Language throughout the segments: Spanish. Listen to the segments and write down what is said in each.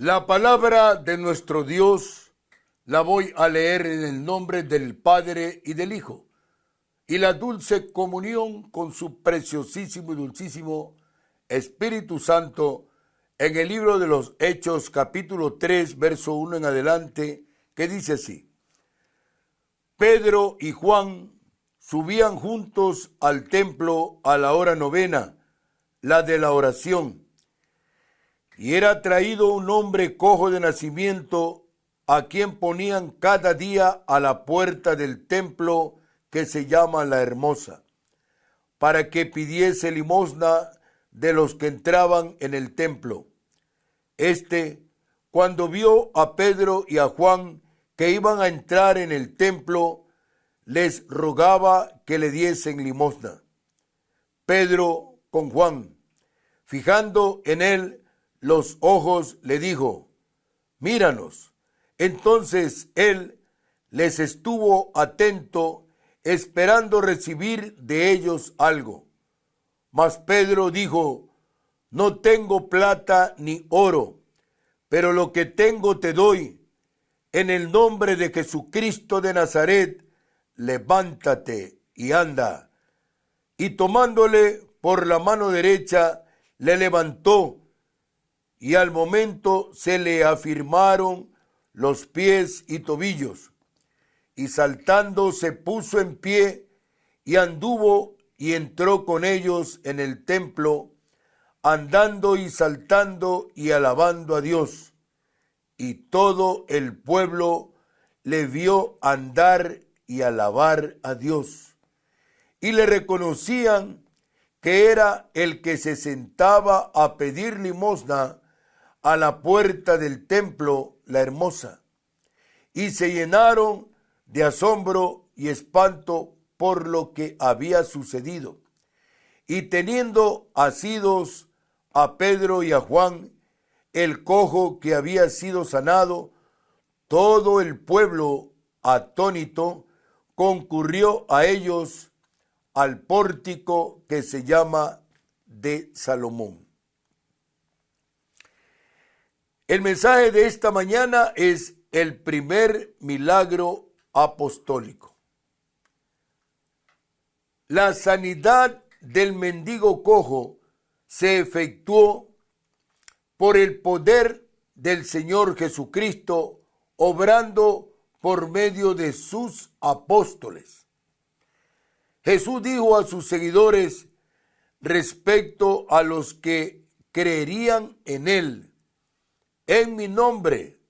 La palabra de nuestro Dios la voy a leer en el nombre del Padre y del Hijo, y la dulce comunión con su preciosísimo y dulcísimo Espíritu Santo en el libro de los Hechos, capítulo 3, verso 1 en adelante, que dice así: Pedro y Juan subían juntos al templo a la hora novena, la de la oración. Y era traído un hombre cojo de nacimiento, a quien ponían cada día a la puerta del templo que se llama La Hermosa, para que pidiese limosna de los que entraban en el templo. Cuando vio a Pedro y a Juan que iban a entrar en el templo, les rogaba que le diesen limosna. Pedro con Juan, fijando en él los ojos, le dijo: míranos. Entonces él les estuvo atento, esperando recibir de ellos algo. Mas Pedro dijo: no tengo plata ni oro, pero lo que tengo te doy. En el nombre de Jesucristo de Nazaret, levántate y anda. Y tomándole por la mano derecha, le levantó, y al momento se le afirmaron los pies y tobillos, y saltando se puso en pie, y anduvo y entró con ellos en el templo, andando y saltando y alabando a Dios. Y todo el pueblo le vio andar y alabar a Dios, y le reconocían que era el que se sentaba a pedir limosna a la puerta del templo La Hermosa, y se llenaron de asombro y espanto por lo que había sucedido. Y teniendo asidos a Pedro y a Juan, el cojo que había sido sanado, todo el pueblo, atónito, concurrió a ellos al pórtico que se llama de Salomón. El mensaje de esta mañana es el primer milagro apostólico. La sanidad del mendigo cojo se efectuó por el poder del Señor Jesucristo, obrando por medio de sus apóstoles. Jesús dijo a sus seguidores respecto a los que creerían en él: en mi nombre,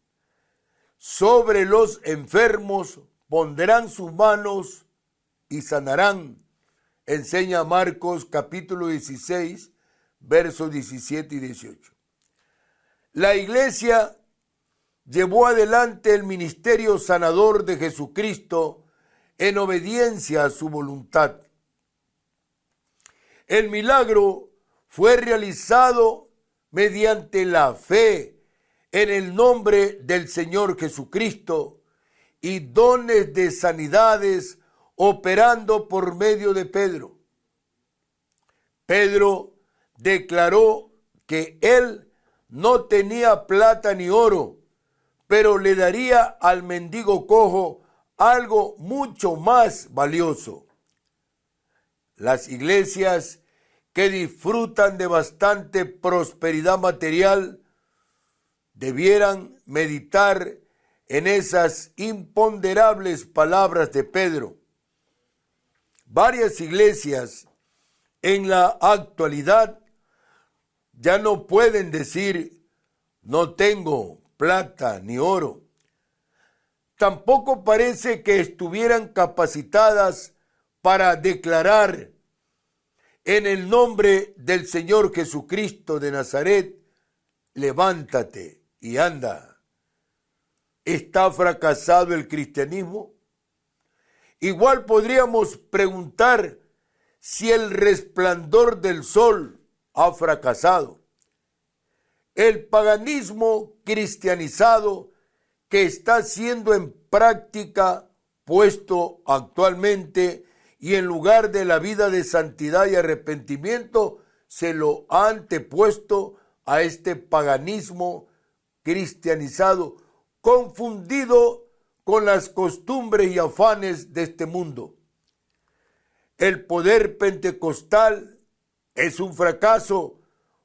sobre los enfermos pondrán sus manos y sanarán. Enseña Marcos capítulo 16, versos 17 y 18. La iglesia llevó adelante el ministerio sanador de Jesucristo en obediencia a su voluntad. El milagro fue realizado mediante la fe en el nombre del Señor Jesucristo y dones de sanidades operando por medio de Pedro. Pedro declaró que él no tenía plata ni oro, pero le daría al mendigo cojo algo mucho más valioso. Las iglesias que disfrutan de bastante prosperidad material debieran meditar en esas imponderables palabras de Pedro. Varias iglesias en la actualidad ya no pueden decir: no tengo plata ni oro. Tampoco parece que estuvieran capacitadas para declarar: en el nombre del Señor Jesucristo de Nazaret, levántate y anda. ¿Está fracasado el cristianismo? Igual podríamos preguntar si el resplandor del sol ha fracasado. El paganismo cristianizado que está siendo en práctica puesto actualmente, y en lugar de la vida de santidad y arrepentimiento, se lo ha antepuesto a este paganismo cristianizado, confundido con las costumbres y afanes de este mundo. El poder pentecostal es un fracaso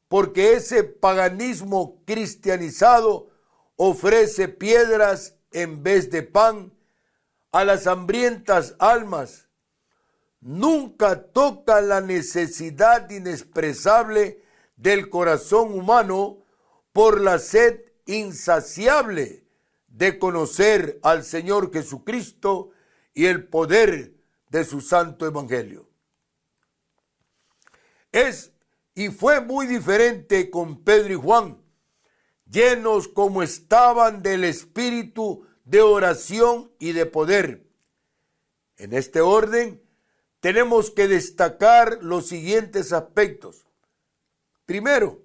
porque ese paganismo cristianizado ofrece piedras en vez de pan a las hambrientas almas. Nunca toca la necesidad inexpresable del corazón humano por la sed insaciable de conocer al Señor Jesucristo y el poder de su santo evangelio. Y fue muy diferente con Pedro y Juan, llenos como estaban del espíritu de oración y de poder. En este orden, tenemos que destacar los siguientes aspectos. Primero,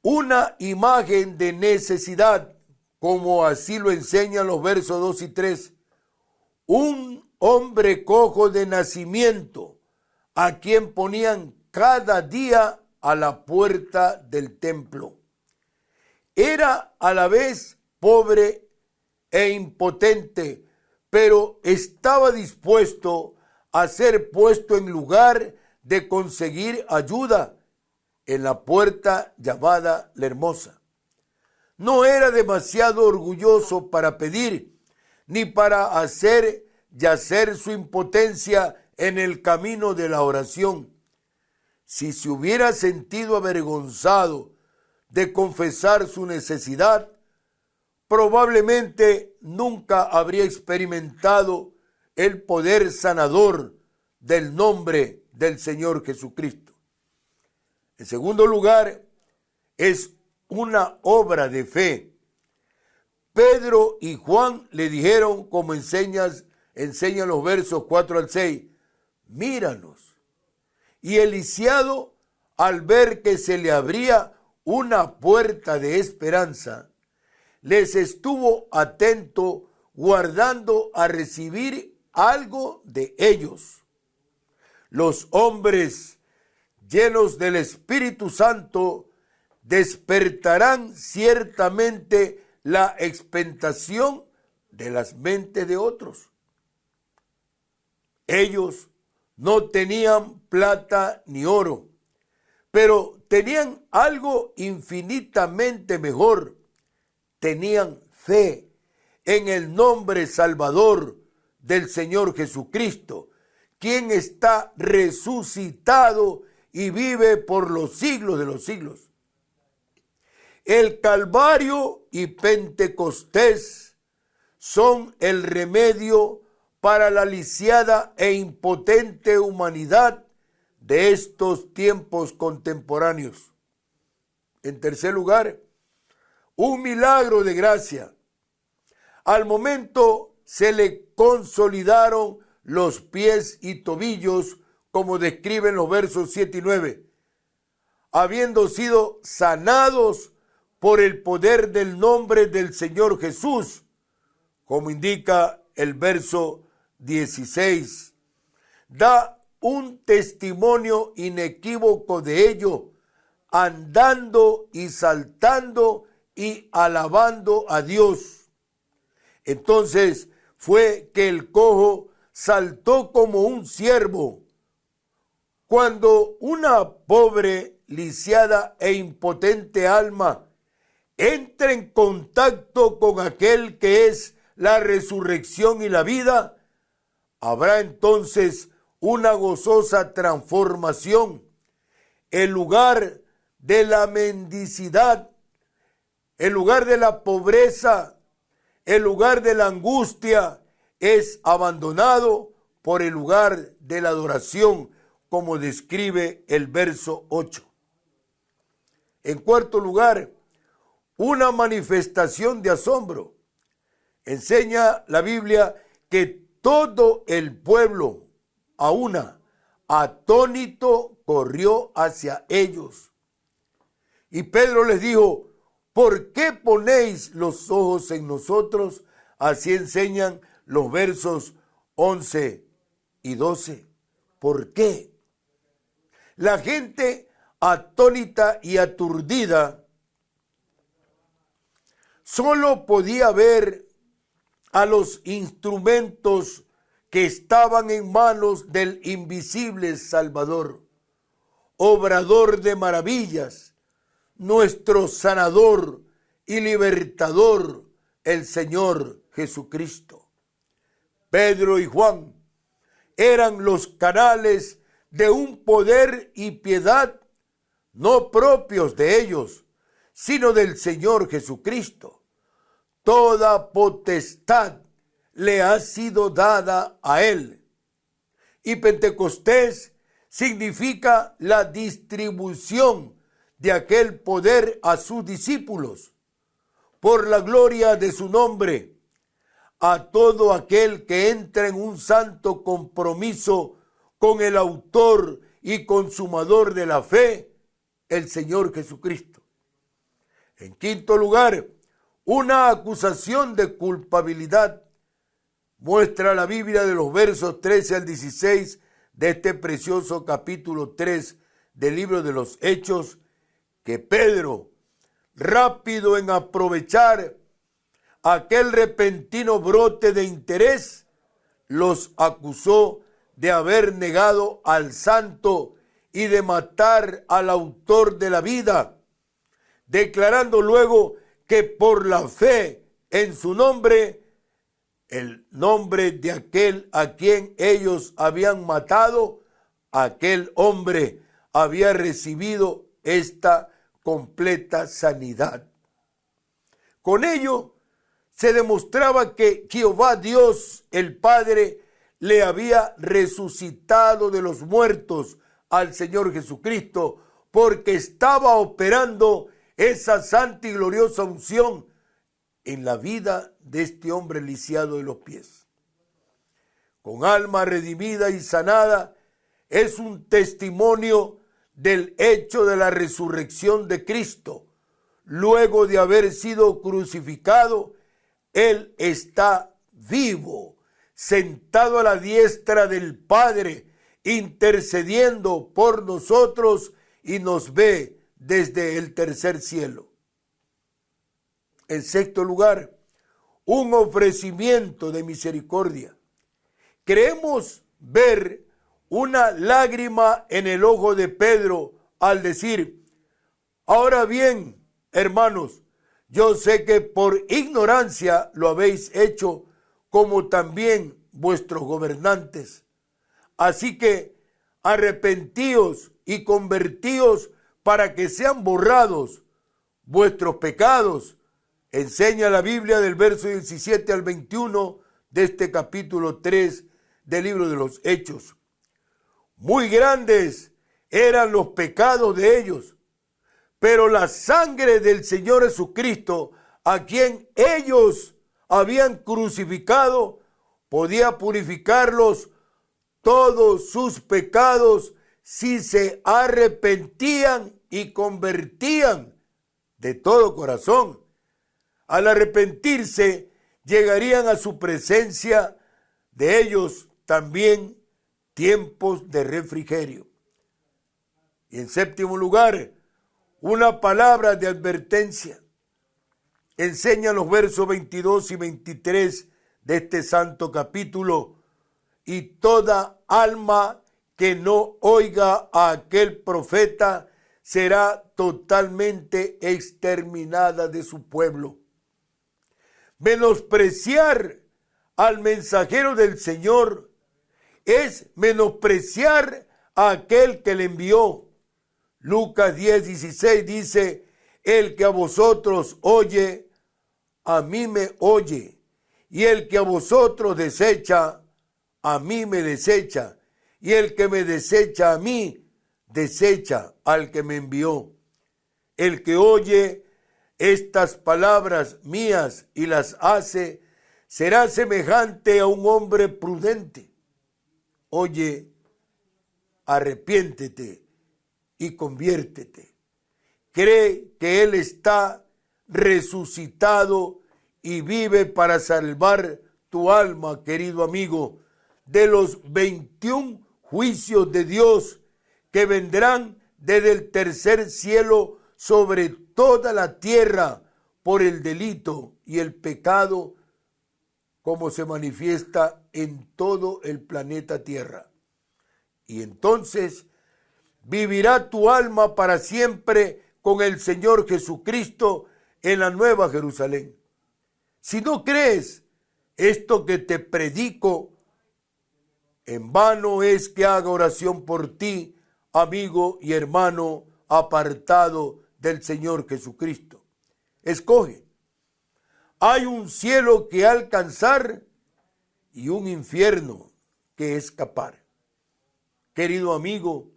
una imagen de necesidad, como así lo enseñan los versos 2 y 3. Un hombre cojo de nacimiento, a quien ponían cada día a la puerta del templo. Era a la vez pobre e impotente, pero estaba dispuesto a ser puesto en lugar de conseguir ayuda en la puerta llamada La Hermosa. No era demasiado orgulloso para pedir, ni para hacer yacer su impotencia en el camino de la oración. Si se hubiera sentido avergonzado de confesar su necesidad, probablemente nunca habría experimentado el poder sanador del nombre del Señor Jesucristo. En segundo lugar, es una obra de fe. Pedro y Juan le dijeron, como enseñan los versos 4 al 6, míranos. Y el lisiado, al ver que se le abría una puerta de esperanza, les estuvo atento, guardando a recibir algo de ellos. Los hombres llenos del Espíritu Santo despertarán ciertamente la expectación de las mentes de otros. Ellos no tenían plata ni oro, pero tenían algo infinitamente mejor. Tenían fe en el nombre salvador del Señor Jesucristo, quien está resucitado y vive por los siglos de los siglos. El Calvario y Pentecostés son el remedio para la lisiada e impotente humanidad de estos tiempos contemporáneos. En tercer lugar, un milagro de gracia. Al momento se le consolidaron los pies y tobillos, como describen los versos 7 y 9, habiendo sido sanados por el poder del nombre del Señor Jesús, como indica el verso 16. Da un testimonio inequívoco de ello, andando y saltando y alabando a Dios. Entonces fue que el cojo saltó como un ciervo. Cuando una pobre, lisiada e impotente alma entra en contacto con aquel que es la resurrección y la vida, habrá entonces una gozosa transformación. El lugar de la mendicidad, el lugar de la pobreza, el lugar de la angustia es abandonado por el lugar de la adoración, como describe el verso 8. En cuarto lugar, una manifestación de asombro. Enseña la Biblia que todo el pueblo, a una, atónito, corrió hacia ellos. Y Pedro les dijo, ¿por qué ponéis los ojos en nosotros? Así enseñan los versos 11 y 12. ¿Por qué? La gente atónita y aturdida solo podía ver a los instrumentos que estaban en manos del invisible Salvador, obrador de maravillas, nuestro sanador y libertador, el Señor Jesucristo. Pedro y Juan eran los canales de un poder y piedad no propios de ellos, sino del Señor Jesucristo. Toda potestad le ha sido dada a él. Y Pentecostés significa la distribución de aquel poder a sus discípulos, por la gloria de su nombre, a todo aquel que entra en un santo compromiso con el autor y consumador de la fe, el Señor Jesucristo. En quinto lugar, una acusación de culpabilidad. Muestra la Biblia de los versos 13 al 16 de este precioso capítulo 3 del libro de los Hechos, que Pedro, rápido en aprovechar aquel repentino brote de interés, los acusó de haber negado al santo y de matar al autor de la vida, declarando luego que por la fe en su nombre, el nombre de aquel a quien ellos habían matado, aquel hombre había recibido esta completa sanidad. Con ello se demostraba que Jehová Dios, el Padre, le había resucitado de los muertos al Señor Jesucristo, porque estaba operando esa santa y gloriosa unción en la vida de este hombre lisiado de los pies. Con alma redimida y sanada, es un testimonio del hecho de la resurrección de Cristo. Luego de haber sido crucificado, Él está vivo, sentado a la diestra del Padre, intercediendo por nosotros, y nos ve desde el tercer cielo. En sexto lugar, un ofrecimiento de misericordia. Creemos ver una lágrima en el ojo de Pedro al decir: ahora bien, hermanos, yo sé que por ignorancia lo habéis hecho, como también vuestros gobernantes. Así que arrepentíos y convertíos para que sean borrados vuestros pecados. Enseña la Biblia del verso 17 al 21 de este capítulo 3 del libro de los Hechos. Muy grandes eran los pecados de ellos, pero la sangre del Señor Jesucristo, a quien ellos habían crucificado, podía purificarlos todos sus pecados si se arrepentían y convertían de todo corazón. Al arrepentirse, llegarían a su presencia de ellos también tiempos de refrigerio. Y en séptimo lugar, una palabra de advertencia. Enseña los versos 22 y 23 de este santo capítulo: y toda alma que no oiga a aquel profeta será totalmente exterminada de su pueblo. Menospreciar al mensajero del Señor es menospreciar a aquel que le envió. Lucas 10:16 dice: el que a vosotros oye, a mí me oye, y el que a vosotros desecha, a mí me desecha, y el que me desecha a mí, desecha al que me envió. El que oye estas palabras mías y las hace, será semejante a un hombre prudente. Oye, arrepiéntete y conviértete. Cree que Él está resucitado y vive para salvar tu alma, querido amigo, de los 21 juicios de Dios que vendrán desde el tercer cielo sobre toda la tierra por el delito y el pecado como se manifiesta en todo el planeta Tierra. Y entonces vivirá tu alma para siempre con el Señor Jesucristo en la Nueva Jerusalén. Si no crees esto que te predico, en vano es que haga oración por ti, amigo y hermano apartado del Señor Jesucristo. Escoge. Hay un cielo que alcanzar y un infierno que escapar. Querido amigo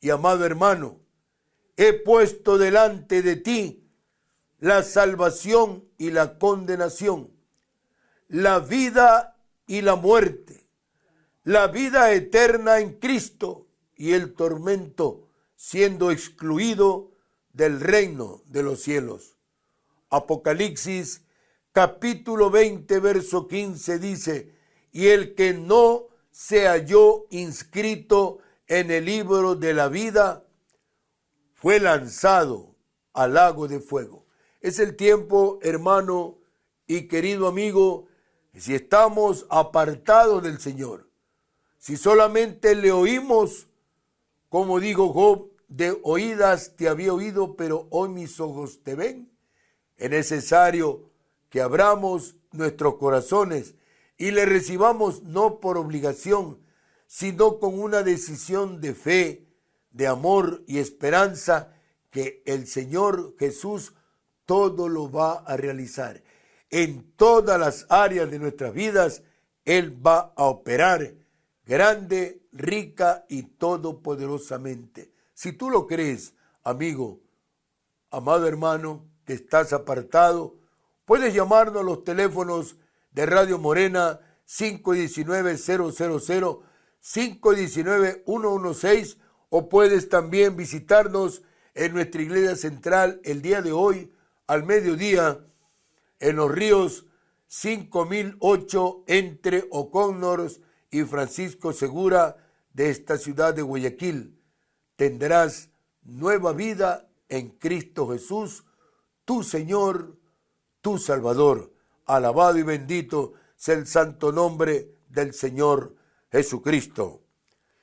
y amado hermano, he puesto delante de ti la salvación y la condenación, la vida y la muerte, la vida eterna en Cristo y el tormento siendo excluido del reino de los cielos. Apocalipsis capítulo 20, verso 15 dice, y el que no se halló inscrito en el libro de la vida fue lanzado al lago de fuego. Es el tiempo, hermano y querido amigo, si estamos apartados del Señor, si solamente le oímos, como dijo Job, de oídas te había oído, pero hoy mis ojos te ven. Es necesario que abramos nuestros corazones y le recibamos no por obligación, sino con una decisión de fe, de amor y esperanza que el Señor Jesús todo lo va a realizar. En todas las áreas de nuestras vidas, Él va a operar grande, rica y todopoderosamente. Si tú lo crees, amigo, amado hermano, que estás apartado, puedes llamarnos a los teléfonos de Radio Morena 519-000, 519-116, o puedes también visitarnos en nuestra iglesia central el día de hoy al mediodía en Los Ríos 5008 entre O'Connors y Francisco Segura de esta ciudad de Guayaquil. Tendrás nueva vida en Cristo Jesús, tu Señor, tu Salvador. Alabado y bendito sea el santo nombre del Señor Jesucristo.